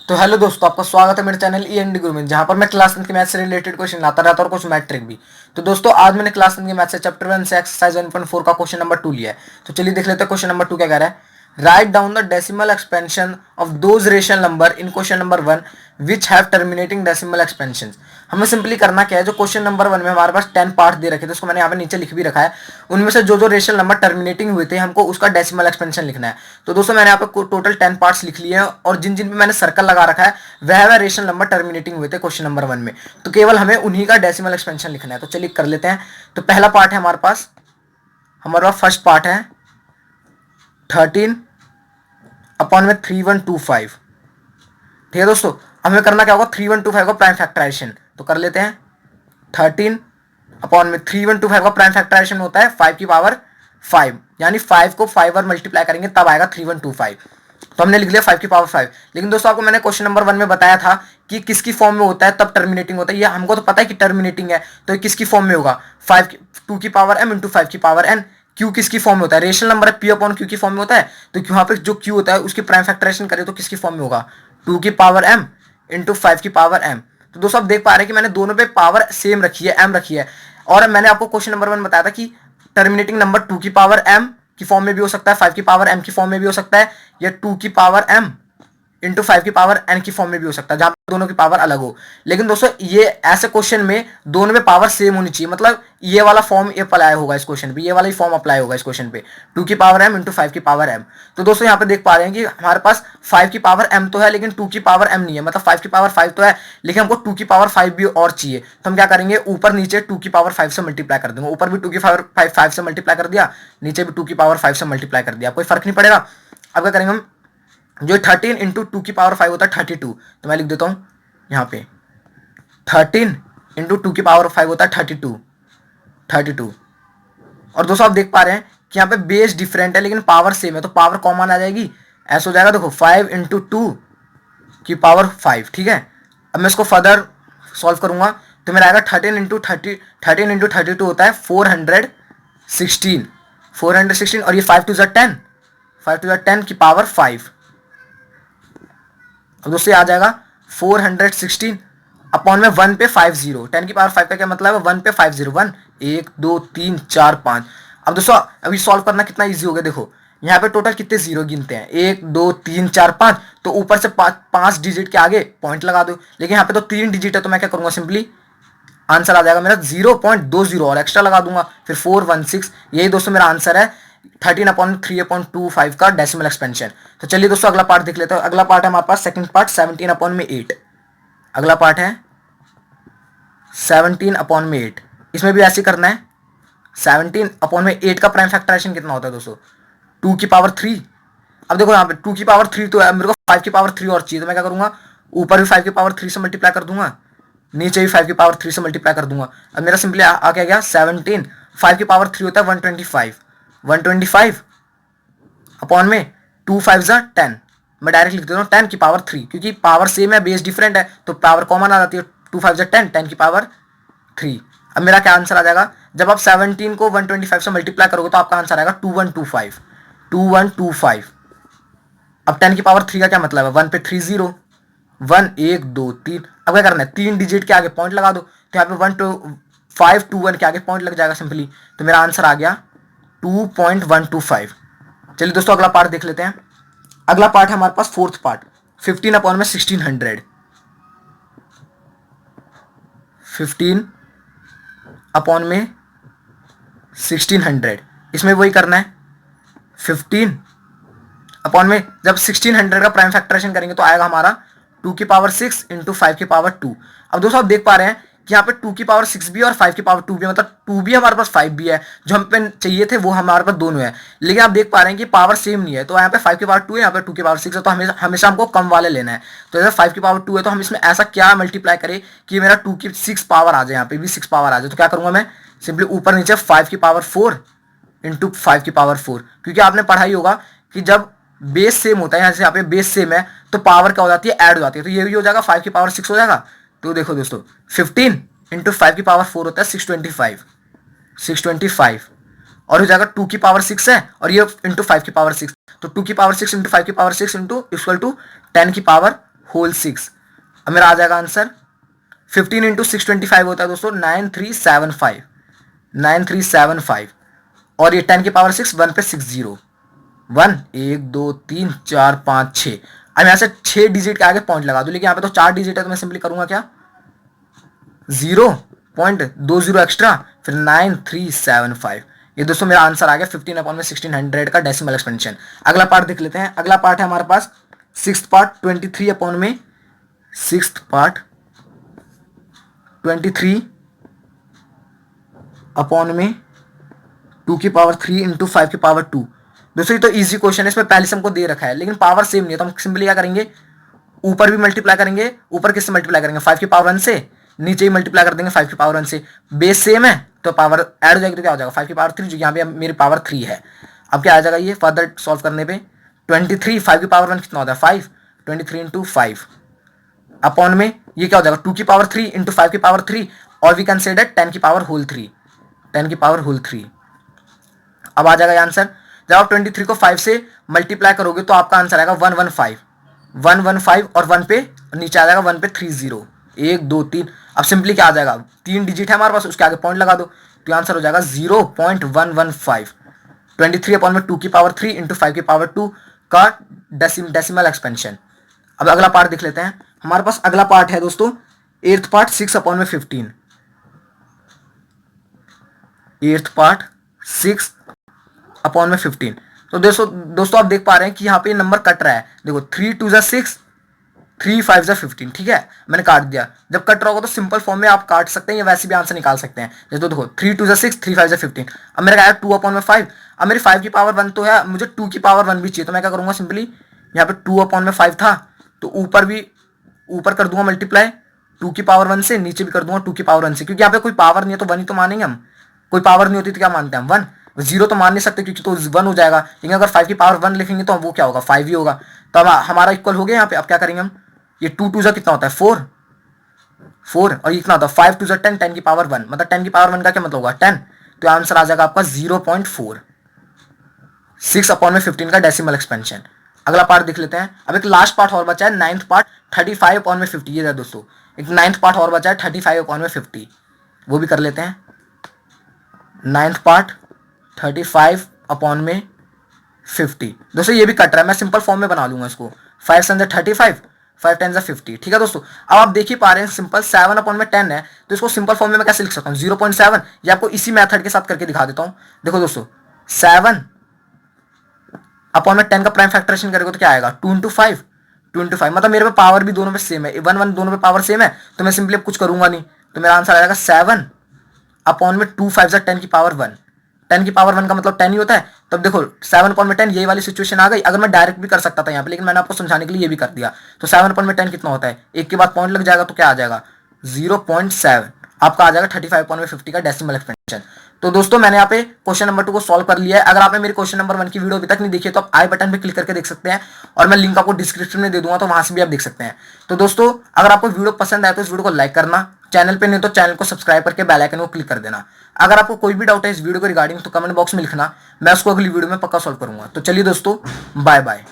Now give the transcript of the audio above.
तो हेलो दोस्तों, आपका स्वागत है मेरे चैनल ई गुरु में, जहां पर मैं क्लास 10 के मैथ से रिलेटेड क्वेश्चन लाता रहता हूं और कुछ मैथ ट्रिक भी। तो दोस्तों, आज मैंने क्लास 10 के मैथ से चैप्टर 1 से एक्सरसाइज 1.4 का क्वेश्चन नंबर 2 लिया है। तो चलिए देख लेते हैं क्वेश्चन नंबर 2 क्या कह रहा है। Write down the decimal expansion of those rational number in question number 1 which have terminating decimal expansion. हमें सिंपली करना क्या है, जो क्वेश्चन नंबर 1 में हमारे पास 10 पार्ट दे रखे थे, उसको मैंने यहाँ पे नीचे लिख भी रखा है। उनमें से जो जो रेशनल नंबर टर्मिनेटिंग हुए थे, हमको उसका डेसिमल एक्सपेंशन लिखना है। तो दोस्तों, मैंने यहाँ पे टोटल 10 पार्ट्स लिख लिए हैं, और जिन जिन पे मैंने सर्कल लगा रखा है वह रेशनल नंबर टर्मिनेटिंग हुए थे क्वेश्चन नंबर 1 में। तो केवल हमें उन्हीं का डेसिमल एक्सपेंशन लिखना है। तो चलिए कर लेते हैं। तो पहला पार्ट है हमारे पास फर्स्ट पार्ट है 13 अपॉन में 3125। ठीक है दोस्तों, हमें करना क्या होगा, 3125 का प्राइम फैक्टराइजेशन। तो कर लेते हैं। 13 अपॉन में 3125 का प्राइम फैक्टराइजेशन होता है 5 की पावर 5, यानी 5 को 5 बार मल्टीप्लाई करेंगे तब आएगा 3125। तो हमने लिख लिया 5 की पावर 5। लेकिन दोस्तों, आपको मैंने क्वेश्चन नंबर 1 में बताया था कि किसकी फॉर्म में होता है तब टर्मिनेटिंग होता है। ये हमको तो पता है कि टर्मिनेटिंग है, तो किसकी फॉर्म में होगा, 2 की पावर m इंटू 5 की पावर n। क्यू किसकी फॉर्म में होता है, रेशनल नंबर है p अपॉन क्यू की फॉर्म में होता है। तो यहाँ पे जो क्यू होता है उसकी प्राइम फैक्टराइजेशन करें तो किसकी फॉर्म में होगा, 2 की पावर m इंटू 5 की पावर m। तो दोस्तों, आप देख पा रहे हैं कि मैंने दोनों पे पावर सेम रखी है, m रखी है। और मैंने आपको क्वेश्चन नंबर 1 बताया था कि टर्मिनेटिंग नंबर 2 की पावर m की फॉर्म में भी हो सकता है, 5 की पावर m की फॉर्म में भी हो सकता है, या 2 की पावर m इंटू 5 की पावर n की फॉर्म में भी हो सकता है, जहां दोनों की पावर अलग हो। लेकिन दोस्तों, ये ऐसे क्वेश्चन में दोनों में पावर सेम होनी चाहिए, मतलब ये वाला फॉर्म अप्लाई होगा इस क्वेश्चन पे, ये वाला ही फॉर्म अप्लाई होगा इस क्वेश्चन पे, 2 की पावर m इंटू 5 की पावर m। तो दोस्तों, यहाँ पे देख पा रहे हैं कि हमारे पास 5 की पावर m तो है, लेकिन 2 की पावर m नहीं है। मतलब 5 की पावर 5 तो है, लेकिन हमको 2 की पावर 5 भी और चाहिए। तो हम क्या करेंगे, ऊपर नीचे 2 की पावर 5 से मल्टीप्लाई कर देंगे। ऊपर भी 2 की पावर 5 से मल्टीप्लाई कर दिया, नीचे भी 2 की पावर 5 से मल्टीप्लाई कर दिया, कोई फर्क नहीं पड़ेगा। अब क्या करेंगे हम, जो 13 इंटू 2 की पावर 5 होता है 32। तो मैं लिख देता हूँ यहाँ पे 13 इंटू 2 की पावर 5 होता है 32। और दोस्तों, आप देख पा रहे हैं कि यहाँ पे बेस डिफरेंट है लेकिन पावर सेम है, तो पावर कॉमन आ जाएगी। ऐसा हो जाएगा, देखो 5 इंटू 2 की पावर 5। ठीक है, अब मैं इसको फर्दर सॉल्व करूंगा तो मेरा आएगा 13 इंटू 32 होता है 416, और ये 5 टू 10 की पावर 5। अब दोस्तों, आ जाएगा 416 अपॉन में 1 पे 50। 10 की पावर 5 का क्या मतलब है, 1 पे 50, 1 1 2 3 4 5। अब दोस्तों, अभी सॉल्व करना कितना इजी हो गया। देखो यहाँ पे टोटल कितने जीरो गिनते हैं, 1 2 3 4 5। तो ऊपर से 5 डिजिट के आगे पॉइंट लगा दो, लेकिन यहाँ पे तो 3 डिजिट है, तो मैं क्या करूंगा, सिंपली आंसर आ जाएगा मेरा 0.20 और एक्स्ट्रा लगा दूंगा, फिर 416। यही दोस्तों मेरा आंसर है 13/3.25 का डेसिमल एक्सपेंशन। तो चलिए दोस्तों, अगला पार्ट देख लेते हैं। अगला पार्ट है हमारे पास सेकंड पार्ट 17/8। अगला पार्ट है 17/8। इसमें भी ऐसे करना है। 17/8 का प्राइम फैक्टराइजेशन कितना होता है दोस्तों, 2 की पावर 3। अब देखो यहाँ पे 2 की पावर 3 तो है, मेरे को 5 की पावर 3 और चाहिए। तो मैं क्या करूंगा, ऊपर भी 5 की पावर 3 से मल्टीप्लाई कर दूंगा, नीचे भी 5 की पावर 3 से मल्टीप्लाई कर दूंगा। अब मेरा सिंपली आ क्या गया 17, 5 की पावर 3 होता है 125 अपॉन में 2 5 जा 10। मैं डायरेक्ट लिख देता हूँ 10 की पावर 3, क्योंकि पावर सेम है, बेस डिफरेंट है, तो पावर कॉमन आ जाती है। 2 5 जा 10, 10 की पावर 3। अब मेरा क्या आंसर आ जाएगा, जब आप 17 को 125 से मल्टीप्लाई करोगे तो आपका आंसर आएगा 2125। अब 10 की पावर 3 का क्या मतलब है, 1 पे 3 0, 1 1 2 3। अब क्या करना है, 3 डिजिट के आगे पॉइंट लगा दो। तो यहाँ पे 5 2 1 के आगे पॉइंट लग जाएगा सिंपली। तो मेरा आंसर आ गया 2.125। चलिए दोस्तों, अगला पार्ट देख लेते हैं। अगला पार्ट है हमारे पास फोर्थ पार्ट 15 अपॉन में 1600। 15 अपॉन में 1600, इसमें वही करना है। 15 अपॉन में जब 1600 का प्राइम फैक्टराइजेशन करेंगे तो आएगा हमारा 2 की पावर 6 इंटू 5 की पावर 2। अब दोस्तों, आप देख पा रहे हैं कि यहाँ पे 2 की पावर 6 भी है और 5 की पावर 2 भी है, मतलब 2 भी हमारे पास 5 भी है। जो हम पे चाहिए थे वो हमारे पास दोनों है, लेकिन आप देख पा रहे हैं कि पावर सेम नहीं है। तो यहाँ पे 5 की पावर 2 है, यहाँ पे 2 की पावर 6 है, तो हमेशा हमको कम वाले लेना है। तो जैसे 5 की पावर 2 है, तो हम इसमें ऐसा क्या मल्टीप्लाई करें कि मेरा 2 की 6 पावर आ जाए, यहाँ पे भी 6 पावर आ जाए। तो क्या करूंगा मैं, सिंपली ऊपर नीचे 5 की पावर 4 इंटू 5 की पावर 4। क्योंकि आपने पढ़ाई होगा कि जब बेस सेम होता है, यहाँ से यहाँ पे बेस सेम है, तो पावर क्या हो जाती है, ऐड हो जाती है। तो ये भी हो जाएगा 5 की पावर 6 हो जाएगा। तो देखो दोस्तों, 15 इंटू 5 की पावर 4 होता है 625। और हो जाएगा 2 की पावर 6 है, और ये इंटू 5 की पावर 6। तो 2 की पावर 6 इंटू 5 की पावर 6 इंटू इक्वल टू 10 की पावर होल 6। अब मेरा आ जाएगा आंसर 15 इंटू 625 होता है दोस्तों 9375, 9375। और ये 10 की पावर 6 1 पे 60, 1 1 2 3 4 5 6। अब यहाँ से 6 डिजिट के आगे पॉइंट लगा दूं, लेकिन यहाँ पे तो 4 डिजिट है तो मैं सिंपली करूंगा क्या 0.20 एक्स्ट्रा, फिर 9375। ये दोस्तों मेरा आंसर आ गया 15 अपॉन में 1600 का डेसिमल एक्सपेंशन। अगला पार्ट देख लेते हैं। अगला पार्ट है हमारे पास सिक्स्थ पार्ट 23 अपॉन में, सिक्स्थ पार्ट 23 अपॉन में 2 की पावर 3 इंटू 5 की पावर 2। दोस्तों ये तो इजी क्वेश्चन है, इसमें पहले से हमको दे रखा है लेकिन पावर सेम नहीं है, तो हम सिंपली क्या करेंगे ऊपर भी मल्टीप्लाई करेंगे। ऊपर किससे मल्टीप्लाई करेंगे 5 की पावर 1 से, नीचे ही मल्टीप्लाई कर देंगे 5 की पावर 1 से। बेस सेम है तो पावर ऐड हो जाएगी, तो क्या हो जाएगा 5 की पावर 3, जो यहाँ पे मेरी पावर 3 है। अब क्या आ जाएगा ये फर्दर सॉल्व करने पे 23 5 की पावर 1 कितना होता है 5, 23 इंटू 5 अपॉन में ये क्या हो जाएगा 2 की पावर 3 इंटू 5 की पावर 3, और वी कंसिडर 10 की पावर होल 3, 10 की पावर होल 3। अब आ जाएगा आंसर। जब आप 23 को 5 से मल्टीप्लाई करोगे तो आपका आंसर आएगा 115, 115 और 1 पे नीचे आ जाएगा 1 पे 30, 1 2 3। अब सिंपली क्या आ जाएगा 3 डिजिट है हमारे पास, उसके आगे पॉइंट लगा दो तो आंसर हो जाएगा 0.115। 23 अपॉन में 2 की पावर 3 इंटू 5 की पावर 2 का डेसिमल एक्सपेंशन। अब अगला पार्ट देख लेते हैं। हमारे पास अगला पार्ट है दोस्तों 8th पार्ट 6 अपॉन में 15, 8th पार्ट 6 अपॉन में 15। तो दोस्तों आप देख पा रहे हैं कि यहाँ पे नंबर कट रहा है। देखो 3 2 जा 6, 3 5 जा 15, ठीक है मैंने काट दिया। जब कट रहा होगा तो सिंपल फॉर्म में आप काट सकते हैं या वैसे भी आंसर निकाल सकते हैं। जैसे तो देखो 3 2 जा 6, 3 5 जा 15। अब मेरा आया 2 अपॉन में 5। अब मेरी 5 की पावर 1 तो है, मुझे 2 की पावर 1 भी चाहिए, तो मैं क्या करूंगा सिंपली यहाँ पे 2 अपॉन में 5 था तो ऊपर कर दूंगा मल्टीप्लाई 2 की पावर 1 से, नीचे भी कर दूंगा 2 की पावर 1 से, क्योंकि यहाँ पे कोई पावर नहीं है तो 1 ही तो मानेंगे हम। कोई पावर नहीं होती तो क्या मानते हैं हम 1, 0 तो मान नहीं सकते क्योंकि तो 1 हो जाएगा, लेकिन अगर 5 की पावर 1 लिखेंगे तो वो क्या होगा 5 ही होगा। तो अब हमारा इक्वल हो गया यहाँ पे। अब क्या करेंगे हम, ये 2 2 कितना होता है 4, 4 और ये कितना होता है 5 2 10, 10 की पावर 1, मतलब 10 की पावर 1 का क्या मतलब होगा 10। तो आंसर आ जाएगा आपका 0.4, 6 अपॉन में 15 का डेसिमल एक्सपेंशन। अगला पार्ट देख लेते हैं। अब एक लास्ट पार्ट और बचा है 9th पार्ट 35 अपॉन में 50। ये दोस्तों एक 9th पार्ट और बचा है 35 अपॉन में 50, वो भी कर लेते हैं। 9th पार्ट 35 अपॉन में 50। दोस्तों ये भी कट रहा है, मैं सिंपल फॉर्म में बना लूंगा इसको। 5 7 35, 5 10 50, ठीक है दोस्तों। अब आप देख ही पा रहे हैं सिंपल 7 अपॉन में 10 है, तो इसको सिंपल फॉर्म में मैं कैसे लिख सकता हूँ 0.7। ये आपको इसी मेथड के साथ करके दिखा देता हूँ। देखो दोस्तों 7 अपॉन में 10 का प्राइम फैक्टरेशन करेगा तो क्या आएगा 2 इंटू 5, 2 इंटू 5, मतलब मेरे पे पावर भी दोनों पे सेम है, 1 1 दोनों पे पावर सेम है, तो मैं सिंपली अब कुछ करूंगा नहीं, तो मेरा आंसर आएगा 7 अपॉन में 2 5 10 की पावर 1। 10 की पावर 1 का मतलब 10 ही होता है। तो अब देखो 7 अपॉन में 10 यही वाली सिचुएशन आ गई। अगर मैं डायरेक्ट भी कर सकता था यहाँ पे, लेकिन मैंने आपको समझाने के लिए ये भी कर दिया। तो 7 अपॉन में 10 कितना होता है, एक के बाद पॉइंट लग जाएगा तो क्या आ जाएगा 0.7, आपका आ जाएगा 35 अपॉन में 50 का डेसिमल एक्सपेंशन। तो दोस्तों मैंने यहाँ पे क्वेश्चन नंबर 2 को सॉल्व कर लिया है। अगर आपने मेरे क्वेश्चन नंबर 1 की वीडियो अभी तक नहीं देखी है तो आप आई बटन पे क्लिक करके देख सकते हैं, और मैं लिंक आपको डिस्क्रिप्शन में दे दूंगा, तो वहां से भी आप देख सकते हैं। तो दोस्तों अगर आपको वीडियो पसंद आए तो इस वीडियो को लाइक करना, चैनल पे नहीं तो चैनल को सब्सक्राइब करके बेल आइकन को क्लिक कर देना। अगर आपको कोई भी डाउट है इस वीडियो के रिगार्डिंग तो कमेंट बॉक्स में लिखना, मैं उसको अगली वीडियो में पक्का सॉल्व करूंगा। तो चलिए दोस्तों बाय बाय।